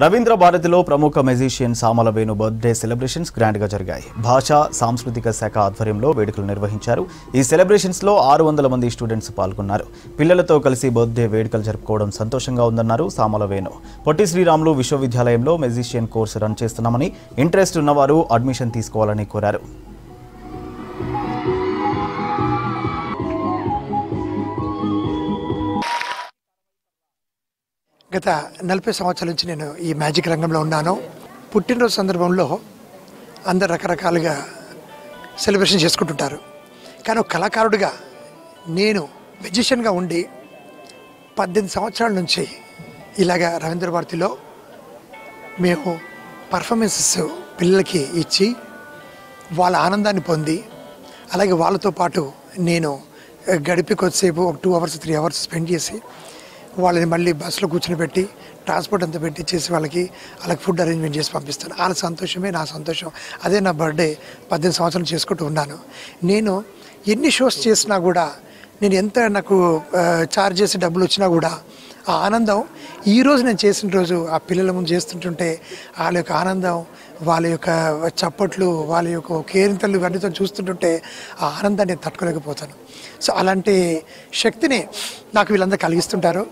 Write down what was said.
రవీంద్ర భారతిలో ప్రముఖ musician Samala Venu birthday celebrations grand గా జరిగాయి. భాషా సాంస్కృతిక శాఖ ఆధ్వర్యంలో వేడుకలు నిర్వహించారు. ఈ సెలబ్రేషన్స్ లో 600 మంది స్టూడెంట్స్ పాల్గొన్నారు. పిల్లలతో కలిసి బర్త్డే వేడుకలు జరుపుకోవడం సంతోషంగా ఉందన్నారు సామల వేణు. పొట్టి శ్రీరాములు విశ్వవిద్యాలయంలో మ్యూజిషియన్ కోర్సు రన్ చేస్తున్నామని, ఇంట్రెస్ట్ ఉన్నవారు అడ్మిషన్ తీసుకోవాలని కోరారు. గత 40 సంవత్సరాల నుంచి నేను ఈ మ్యాజిక్ రంగంలో ఉన్నాను. పుట్టినరోజు సందర్భంలో అందరు రకరకాలుగా సెలబ్రేషన్ చేసుకుంటుంటారు. కానీ ఒక కళాకారుడిగా నేను మ్యూజిషియన్గా ఉండి 18 సంవత్సరాల నుంచి ఇలాగా రవీంద్ర భారతిలో మేము పర్ఫార్మెన్సెస్ పిల్లలకి ఇచ్చి వాళ్ళ ఆనందాన్ని పొంది, అలాగే వాళ్ళతో పాటు నేను గడిపి కొద్దిసేపు ఒక 2 అవర్స్ 3 అవర్స్ స్పెండ్ చేసి వాళ్ళని మళ్ళీ బస్సులో కూర్చొని పెట్టి ట్రాన్స్పోర్ట్ అంతా పెట్టి చేసి వాళ్ళకి ఫుడ్ అరేంజ్మెంట్ చేసి పంపిస్తాను. వాళ్ళ సంతోషమే నా సంతోషం. అదే నా బర్త్డే 18 సంవత్సరాలు చేసుకుంటూ ఉన్నాను. నేను ఎన్ని షోస్ చేసినా కూడా, నేను ఎంత నాకు ఛార్జ్ చేసి డబ్బులు వచ్చినా కూడా ఆ ఆనందం ఈరోజు నేను చేసిన రోజు ఆ పిల్లల ముందు చేస్తుంటుంటే వాళ్ళ యొక్క ఆనందం, వాళ్ళ యొక్క చప్పట్లు, వాళ్ళ యొక్క కేరింతలు ఇవన్నీతో చూస్తుంటుంటే ఆ ఆనందాన్ని నేను తట్టుకోలేకపోతాను. సో అలాంటి శక్తిని నాకు వీళ్ళందరూ కలిగిస్తుంటారు.